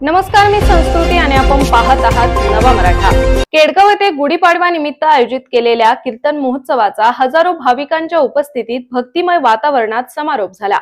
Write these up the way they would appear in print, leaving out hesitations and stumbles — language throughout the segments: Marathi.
नमस्कार, मी संस्कृती आणि आपण पाहत आहात नवा मराठा। केडगाव येथे गुढीपाडवा निमित्त आयोजित केलेल्या कीर्तन महोत्सवाचा हजारो भाविकांच्या उपस्थितीत भक्तिमय वातावरणात समारोप झाला।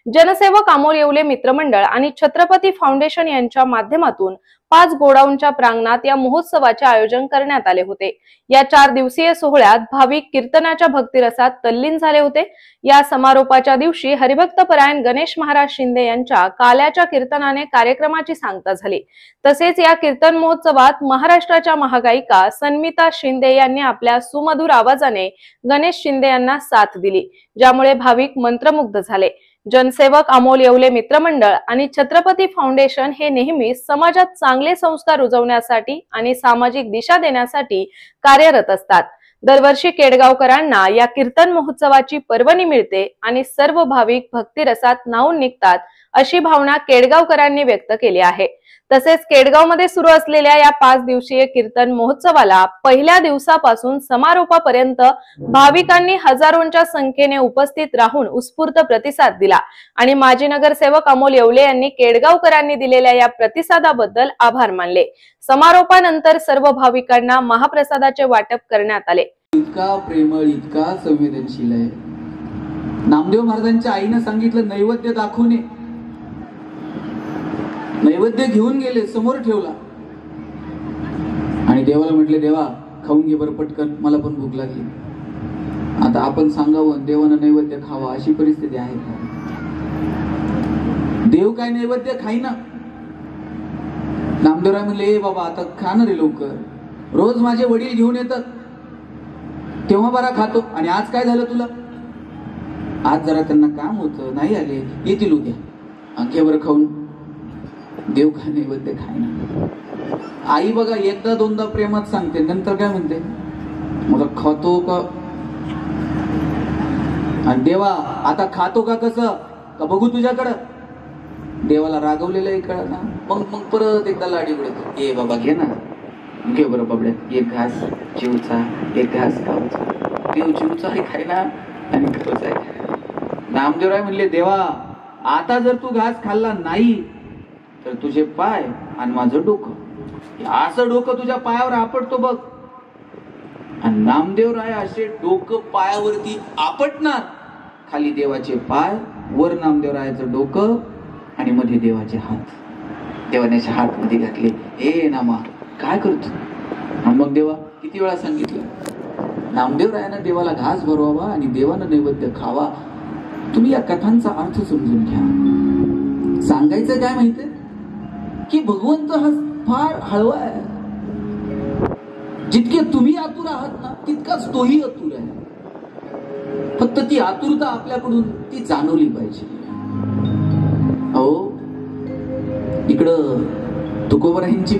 जनसेवक अमोल येवले मित्रमंडळ आणि छत्रपती फाउंडेशन यांच्या माध्यमातून 5 गोडाऊनच्या प्रांगणात या महोत्सवाचे आयोजन करण्यात आले होते। या 4 दिवसीय सोहळ्यात भाविक कीर्तनाच्या भक्तिरसात तल्लीन झाले होते। या समारोपाच्या दिवशी हरिभक्त परायण गणेश महाराज शिंदे यांच्या काल्याच्या कीर्तनाने कार्यक्रमाची सांगता झाली। तसेच या कीर्तन महोत्सवात महाराष्ट्राच्या महागायिका सन्मिता शिंदे यांनी आपल्या सुमधुर आवाजाने गणेश शिंदे यांना साथ दिली, ज्यामुळे भाविक मंत्रमुग्ध झाले। जनसेवक अमोल येवले मित्रमंडळ आणि छत्रपती फाउंडेशन हे नेहमी समाजात चांगले संस्कार रुजवण्यासाठी आणि सामाजिक दिशा देण्यासाठी कार्यरत असतात। दरवर्षी केडगावकरांना या कीर्तन महोत्सवाची पर्वणी मिळते आणि सर्व भाविक भक्तिरसात न्हाऊन निघतात, अशी भावना केडगावकरांनी व्यक्त केली आहे। तसेच केडगावमध्ये सुरू असलेल्या या 5 दिवसीय कीर्तन महोत्सवाला पहिल्या दिवसापासून समारोपापर्यंत भाविकांनी हजारोंच्या संख्येने उपस्थित राहून उत्स्फूर्त प्रतिसाद दिला आणि माजी नगरसेवक अमोल येवले यांनी केडगावकरांनी दिलेल्या या प्रतिसादाबद्दल आभार मानले। समारोपानंतर सर्व भाविकांना महाप्रसादाचे वाटप करण्यात आले। इतका प्रेमळ, इतका संवेदनशील आहे। नामदेव महाराजांच्या आईने सांगितलं, नैवेद्य दाखवून नैवेद्य घेऊन गेले, समोर ठेवला आणि देवाला म्हटले, देवा खाऊन घे बरं पटकन, मला पण भूक लागली। आता आपण सांगावं देवानं नैवेद्य खावा, अशी परिस्थिती आहे का? देव काय नैवेद्य खाईना। नामदेवराय म्हणले, बाबा आता खा ना रे लवकर, रोज माझे वडील घेऊन येतात तेव्हा बरा खातो, आणि आज काय झालं तुला? आज जरा त्यांना काम होतं, नाही आले, येतील उद्या, अंके बरं खाऊन। देव काय नैवेद्य खायना। आई बघा एकदा दोनदा प्रेमात सांगते, नंतर काय म्हणते, मग खातो का? आणि देवा आता खातो का कसं का बघू तुझ्याकडं? देवाला रागवलेलं आहे कळा ना। मग परत एकदा लाडी उडत, ए बाबा घे ना, घे बरं बाबड्या, एक घास जीवचा, एक घास खाऊचा। देव जीवचा आहे खायला आणि खाऊचा आहे। नामदेवराय म्हणले, देवा आता जर तू घास खाल्ला नाही तर तुझे पाय आणि माझं डोकं, असं डोकं तुझ्या पायावर आपटतो बघ। आणि नामदेवराय असे डोकं पायावरती आपटणार, खाली देवाचे पाय, वर नामदेवरायाचं डोकं आणि मध्ये देवाचे हात। देवाने हात मध्ये घातले, हे नामा काय करतो? मग देवा किती वेळा सांगितलं, नामदेवरायानं देवाला घास भरवावा आणि देवानं नैवेद्य खावा। तुम्ही या कथांचा अर्थ समजून घ्या। सांगायचं काय माहितीये की भगवंत हा फार हळवा आहे। जितके तुम्ही आतुर आहात ना, तितकाच तोही आतुर आहे। फक्त ती आतुरता आपल्याकडून ती जाणवली पाहिजे। अहो इकडं तुकोबारायांची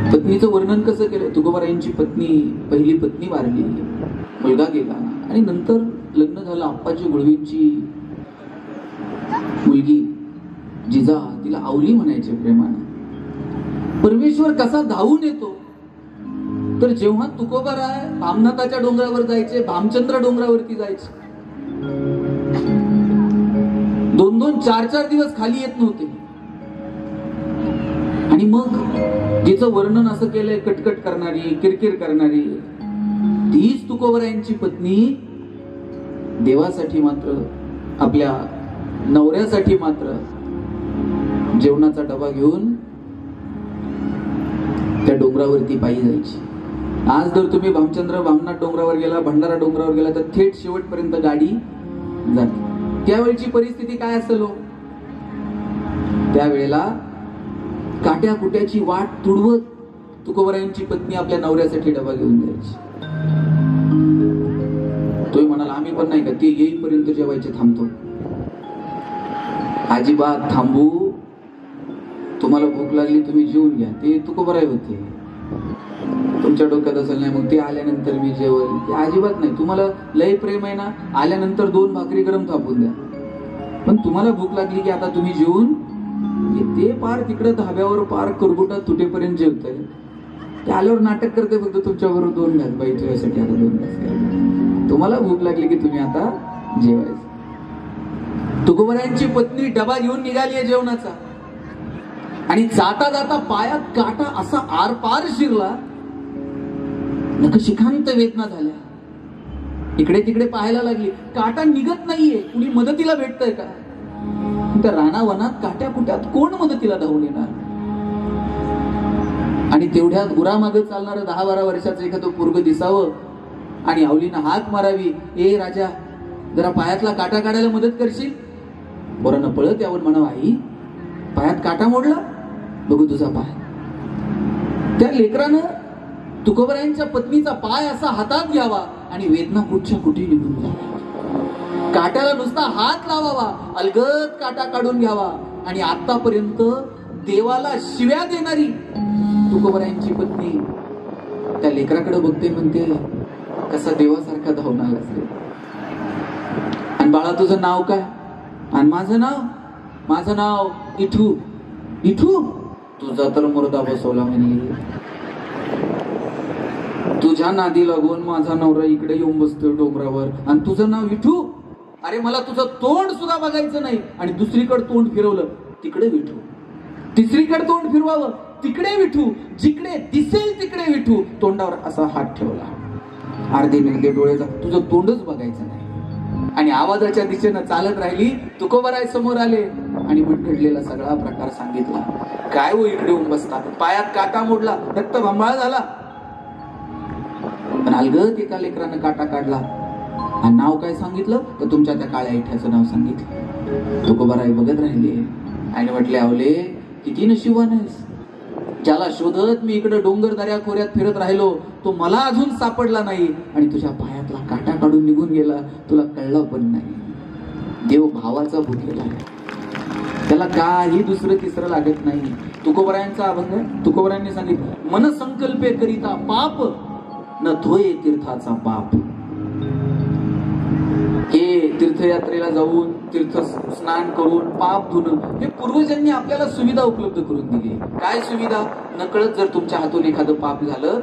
पत्नीचं वर्णन कसं केलं? तुकोबारायांची पहिली पत्नी वारली, मुलगा गेला आणि नंतर लग्न झालं आप्पाची गुळवींची मुलगी जिजा, तिला आवली म्हणायचे प्रेमाने। परमेश्वर कसा धावून येतो तर जेव्हा तुकोबाराय भामनाथाच्या डोंगरावर जायचे, भामचंद्र डोंगरावरती जायचे, 2-2, 4-4 दिवस खाली येत नव्हते। आणि मग जिचं वर्णन असं केलंय, कटकट करणारी, किरकिर करणारी, तीच तुकोबारायांची पत्नी देवासाठी मात्र, आपल्या नवऱ्यासाठी मात्र जेवणाचा डबा घेऊन त्या डोंगरावरती पायी जायची। आज जर तुम्ही भामनाथ डोंगरावर गेला, भंडारा डोंगरावर गेला तर थेट शेवटपर्यंत गाडी जाते। त्यावेळची परिस्थिती काय असेल? त्यावेळेला काट्या कुट्याची वाट तुडवत तुकोबारायांची पत्नी आपल्या नवऱ्यासाठी डबा घेऊन जायची। तो म्हणाला, आम्ही पण नाही का, ते येईपर्यंत जेवायचे थांबतो। अजिबात थांबू, तुम्हाला भूक लागली तुम्ही जेवून घ्या। ते तुकोबाराय होते, तुमच्या डोक्यात असेल नाही मग ते आल्यानंतर मी जेवण, ते अजिबात नाही। तुम्हाला लय प्रेम आहे ना, आल्यानंतर 2 भाकरी गरम थापून द्या, पण तुम्हाला भूक लागली की आता तुम्ही जेवून, ते पार तिकडे धाब्यावर पार करगुटात तुटेपर्यंत जेवतंय। ते आल्यावर नाटक करते, फक्त तुमच्याबरोबर 2 घास बाई तुझ्यासाठी आता 2 घास। तुम्हाला भूक लागली की तुम्ही आता जेवायचं। तुकोबारायांची पत्नी डबा घेऊन निघाली आहे जेवणाचा, आणि जाता जाता पायात काटा असा आरपार शिरला, नखशिखांत वेदना झाल्या. इकडे तिकडे पाहायला लागली, काटा निघत नाहीये, कुणी मदतीला भेटतंय का? त्या रानावनात काट्या कुट्यात कोण मदतीला धावून येणार? आणि तेवढ्यात गुरामागं चालणारं 10-12 वर्षाचं एखादं पोरगं दिसावं आणि आवलीनं हाक मारावी, ए राजा जरा पायातला काटा काढायला मदत करशील? पोरानं पळत यावर म्हणावं, आई पायात काटा मोडला, बघू तुझा पाय. त्या लेकरानं तुकोबरायांच्या पत्नीचा पाय असा हातात घ्यावा आणि वेदना कुठच्या कुठे निघून जावा. काट्याला नुसता हात लावावा, अलगद काटा काढून घ्यावा. आणि आतापर्यंत देवाला शिव्या देणारी तुकोबरायांची पत्नी त्या लेकराकडे बघते, म्हणते कसा देवासारखा धावून आलास रे. आणि बाळा तुझं नाव काय? आणि माझं नाव इठू. इठू? तुझा तर मुर्दा बसवला म्हणली. तुझ्या नादी लागून माझा नवरा इकडे येऊन बसतोय डोंगरावर आणि तुझं नाव विठू? अरे मला तुझं तोंड सुद्धा बघायचं नाही. आणि दुसरीकडे तोंड फिरवलं, तिकडे विठू. तिसरीकडे तोंड फिरवावं, तिकडे विठू. जिकडे दिसेल तिकडे विठू. तोंडावर असा हात ठेवला, अर्धे निर्धे डोळे, तुझं तोंडच बघायचं नाही. आणि आवाजाच्या दिशेनं चालत राहिली. तुकोबराय समोर आले आणि मग घडलेला सगळा प्रकार सांगितला. काय हो इकडे येऊन बसता? पायात काटा मोडला, रक्त भंबाळ झाला. पण अलगद एका लेकरानं काटा काढला आणि नाव काय सांगितलं? तर तुमच्या त्या काळ्या इठ्याचं नाव सांगितलं. तुकोबराय बघत राहिले आणि म्हटले, आवले किती नशिबान आहेस, ज्याला शोधत मी इकडे डोंगर दऱ्या खोऱ्यात फिरत राहिलो तो मला अजून सापडला नाही आणि तुझ्या पायातला काटा काढून निघून गेला, तुला कळलं पण नाही. देव भावाचा भुकेला आहे, त्याला काही दुसरं तिसरं लागत नाही. तुकोबरायांचा अभंग, तुकोबरायांनी सांगितलं, मन संकल्पे करिता पाप न धोये तीर्थाचा पाप. हे तीर्थयात्रेला जाऊन तीर्थ स्नान करून पाप धुणं, हे पूर्वजांनी आपल्याला सुविधा उपलब्ध करून दिली. काय सुविधा? नकळत जर तुमच्या हातून एखादं पाप झालं,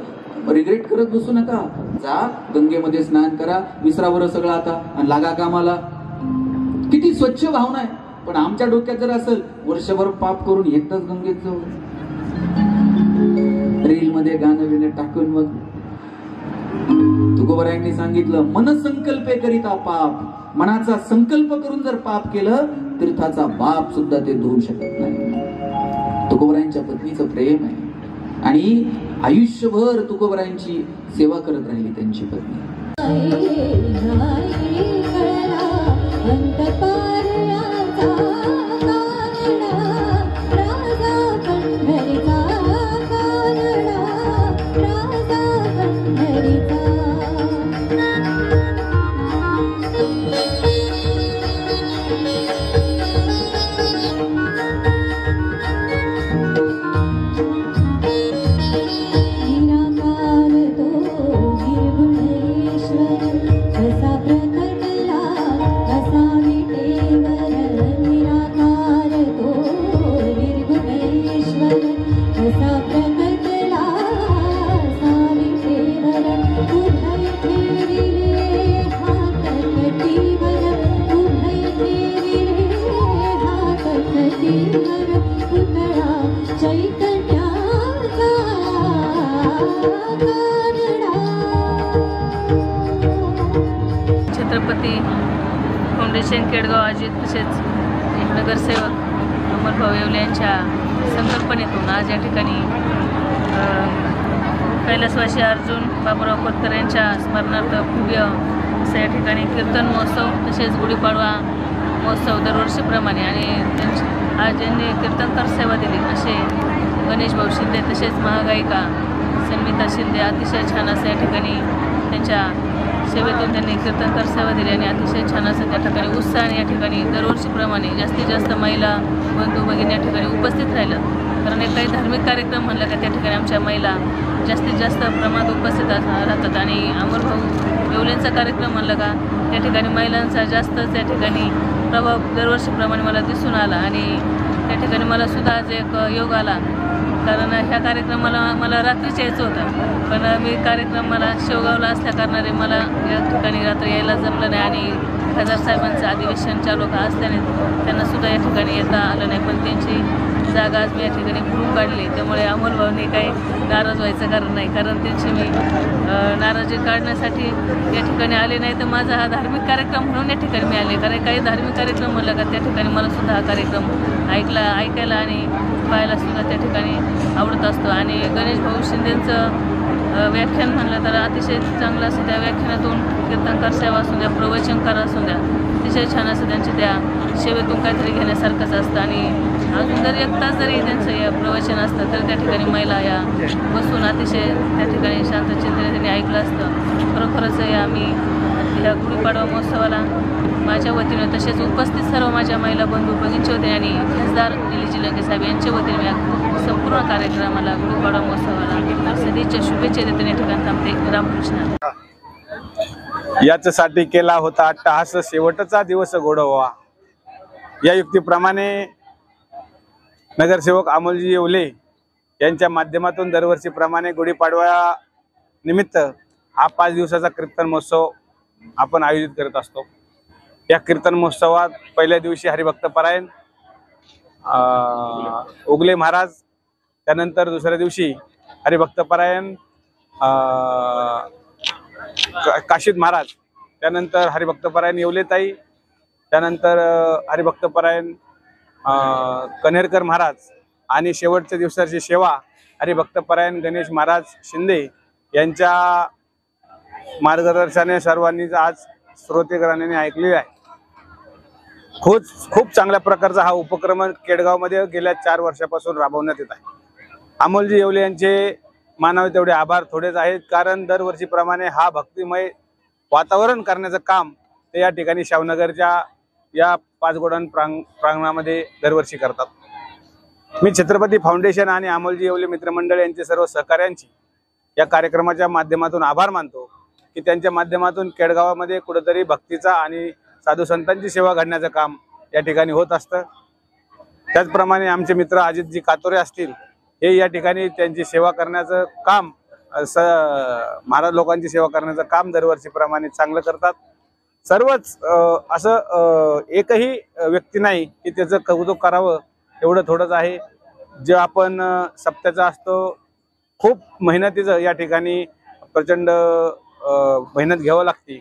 रिग्रेट करत बसू नका. जा गंगेमध्ये स्नान करा, विसरावर सगळं आता आणि लागा कामाला. किती स्वच्छ भावना आहे. पण आमच्या डोक्यात जर असेल वर्षभर पाप करून एकदाच गंगेत जाऊ, रील मध्ये गाणं बिणं टाकून. मग तुकोबरायांनी सांगितलं, मनसंकल्पे करिता पाप. मनाचा संकल्प करून जर पाप केलं, तीर्थाचा बाप सुद्धा ते धुवू शकत नाही. तुकोबरायांच्या पत्नीचं प्रेम आहे आणि आयुष्यभर तुकोबरायांची सेवा करत राहिली त्यांची पत्नी. छत्रपती फाउंडेशन केडगाव अजित, तसेच नगरसेवक अमरभाऊ येवले यांच्या संकल्पनेतून आज या ठिकाणी कैलासवासी अर्जुन बाबूराव खोतकर यांच्या स्मरणार्थ भव्य असं या ठिकाणी कीर्तन महोत्सव, तसेच गुढीपाडवा महोत्सव दरवर्षीप्रमाणे आणि आज ज्यांनी कीर्तनकार सेवा दिली असे गणेश भाऊ शिंदे, तसेच महागायिका सन्मिता शिंदे, अतिशय छान असं या ठिकाणी त्यांच्या सेवेतून त्यांनी कीर्तनकार सेवा दिली आणि अतिशय छान असं त्या ठिकाणी उत्साहाने या ठिकाणी दरवर्षीप्रमाणे जास्तीत जास्त महिला बंधू भगिनी या ठिकाणी उपस्थित राहिलं. कारण एक काही धार्मिक कार्यक्रम म्हणलं का त्या ठिकाणी आमच्या महिला जास्तीत जास्त प्रमाणात उपस्थित राहतात आणि अमरभाऊ येवलेंचा कार्यक्रम म्हणलं का त्या ठिकाणी महिलांचा जास्तच त्या ठिकाणी प्रभाव दरवर्षीप्रमाणे मला दिसून आला. आणि त्या ठिकाणी मला सुद्धा आज एक योग आला, कारण ह्या कार्यक्रमाला मला रात्रीच यायचं होतं, पण मी कार्यक्रम मला शेवगावला असल्याकारणाने मला या ठिकाणी रात्री यायला जमलं नाही आणि खासदार साहेबांचं अधिवेशन चालू का असल्याने त्यांना सुद्धा या ठिकाणी येता आलं नाही. पण त्यांची जागा आज मी या ठिकाणी भरून काढली. त्यामुळे अमोल भाऊंनी काही नाराज व्हायचं कारण नाही, कारण त्यांची मी नाराजी काढण्यासाठी या ठिकाणी आले नाही, तर माझा हा धार्मिक कार्यक्रम म्हणून या ठिकाणी मी आले. कारण काही धार्मिक कार्यक्रम म्हणलं का त्या ठिकाणी मला सुद्धा हा कार्यक्रम ऐकायला आणि पाहायला सुद्धा त्या ठिकाणी आवडत असतो. आणि गणेश भाऊ शिंदेंचं व्याख्यान म्हणलं तर अतिशय चांगलं असं, त्या व्याख्यानातून कीर्तनकार सेवा असू द्या, प्रवचनकार असू द्या, अतिशय छान असं त्यांच्या त्या सेवेतून काहीतरी घेण्यासारखंच असतं. आणि अजून जर 1 तास जरी त्यांचं या प्रवचन असतं तर त्या ठिकाणी महिला या बसून अतिशय त्या ठिकाणी शांत चिंतने त्यांनी ऐकलं असतं. खरोखरच आम्ही ह्या गुढीपाडवा महोत्सवाला माझ्या वतीनं, तसेच उपस्थित सर्व माझ्या महिला बंधू भगिनींच्या वतीने आणि खासदार निलेश लंके साहेब यांच्या वतीने मी संपूर्ण कार्यक्रमाला गुढीपाडवा महोत्सवाला सदिच्छा शुभेच्छा देते. या ठिकाणी थांबते. रामकृष्ण. याच्यासाठी केला होता अट्टहास, शेवटचा दिवस गोडवा. या युक्तीप्रमाणे नगरसेवक अमोलजी येवले यांच्या माध्यमातून दरवर्षीप्रमाणे गुढीपाडवा निमित्त हा 5 दिवसाचा कीर्तन महोत्सव आपण आयोजित करत असतो. या कीर्तन महोत्सवात पहिल्या दिवशी हरिभक्तपरायण उगले महाराज, त्यानंतर दुसऱ्या दिवशी हरिभक्तपरायण काशीद महाराज, त्यानंतर हरिभक्तपरायण येवलेताई, त्यानंतर हरिभक्तपरायण कन्हेरकर महाराज आणि शेवटच्या दिवसाची सेवा हरिभक्तपरायण गणेश महाराज शिंदे यांच्या मार्गदर्शनाने सर्वांनी आज श्रोतेगणाने ऐकले आहे. खूप चांगल्या प्रकारचा हा उपक्रम केडगावमध्ये गेल्या 4 वर्षापासून राबवण्यात येत आहे. अमोलजी येवले यांचे मानावे तेवढे आभार थोडेच आहेत, कारण दरवर्षीप्रमाणे हा भक्तिमय वातावरण करण्याचं काम ते या ठिकाणी शावनगरच्या या 5 गोडाऊन प्रांगणामध्ये दरवर्षी करतात. मी छत्रपती फाउंडेशन आणि अमोलजी येवले मित्रमंडळ यांचे सर्व सहकार्यांची या कार्यक्रमाच्या माध्यमातून आभार मानतो की त्यांच्या माध्यमातून केडगावामध्ये कुठेतरी भक्तीचा आणि साधू संतांची सेवा घडण्याचं काम या ठिकाणी होत असतं. त्याचप्रमाणे आमचे मित्र अजितजी कातोरे असतील, हे या ठिकाणी त्यांची सेवा करण्याचं काम, महाराज लोकांची सेवा करण्याचं काम दरवर्षीप्रमाणे चांगलं करतात. सर्वच असं एकही व्यक्ती नाही की त्याचं कौतुक करावं एवढं थोडंच आहे. जे आपण सप्त्याचा असतो, खूप मेहनतीचं या ठिकाणी प्रचंड मेहनत घ्यावं लागते.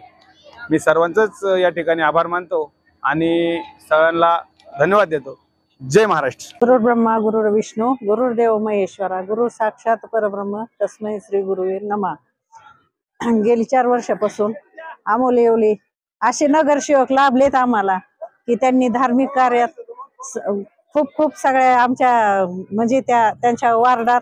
मी सर्वांचंच या ठिकाणी आभार मानतो आणि सगळ्यांना धन्यवाद देतो. जय महाराष्ट्र. गुरुर् ब्रह्मा गुरुर् विष्णू गुरुर्देव महेश्वरा गुरु साक्षात परब्रह्म तस्मै श्री गुरुवे नमः. गेली 4 वर्षापासून अमोल येवले असे नगरसेवक लाभलेत आम्हाला की त्यांनी धार्मिक कार्यात खूप सगळ्या आमच्या म्हणजे त्यांच्या वार्डात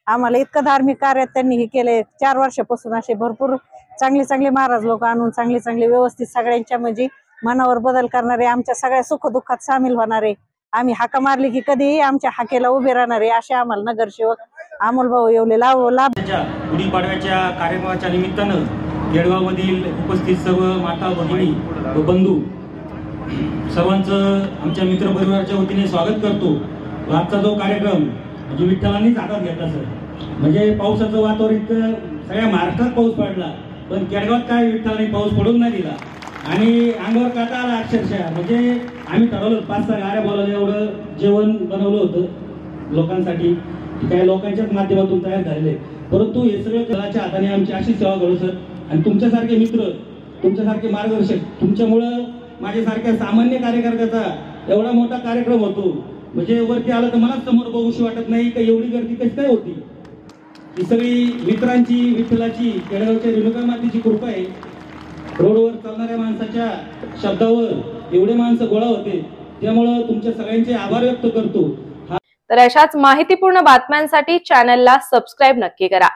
आम्हाला इतकं धार्मिक कार्यात त्यांनी हे केले. 4 वर्षापासून असे भरपूर चांगले महाराज लोक आणून चांगले व्यवस्थित सगळ्यांच्या म्हणजे मनावर बदल करणारे, आमच्या सगळ्या सुखदुःखात सामील होणारे, आम्ही हाका मारली की कधीही आमच्या हाकेला उभे राहणारे असे आम्हाला नगरसेवक अमोल भाऊ येवले लाभ. गुढीपाडव्याच्या कार्यक्रमाच्या निमित्तानं केडगावमधील उपस्थित सर्व माता भगिनी व बंधू सर्वांचं आमच्या मित्रपरिवाराच्या वतीने स्वागत करतो. आजचा जो कार्यक्रम म्हणजे विठ्ठलांनीच हातात घेतला सर. म्हणजे पावसाचं वातावरण इतकं सगळ्या महाराष्ट्रात पाऊस पडला, पण केडगावात काय विठ्ठलांनी पाऊस पडून नाही दिला आणि अंगावर काटा आला अक्षरशः. म्हणजे आम्ही ठरवलं 5-6 गाड्या बोलावल्या, एवढं जेवण बनवलं होतं लोकांसाठी, काही लोकांच्याच माध्यमातून तयार झालेले. परंतु हे सगळं कलाच्या हाताने आमची अशी सेवा घडू सर. आणि तुमच्यासारखे मित्र, तुमच्यासारखे मार्गदर्शक, तुमच्यामुळं माझ्यासारख्या सामान्य कार्यकर्त्याचा एवढा मोठा कार्यक्रम होतो. म्हणजे वरती आलं तर मलाच समोर बघूशी वाटत नाही का एवढी गर्दी कशी काय होती. ही सगळी मित्रांची, विठ्ठलाची, केडगावच्या रेणुका मातेची कृपा आहे. रोडवर चालणाऱ्या माणसाच्या शब्दावर एवढे माणसं गोळा होते, त्यामुळं तुमच्या सगळ्यांचे आभार व्यक्त करतो. तर अशाच माहितीपूर्ण बातम्यांसाठी चॅनलला सबस्क्राईब नक्की करा.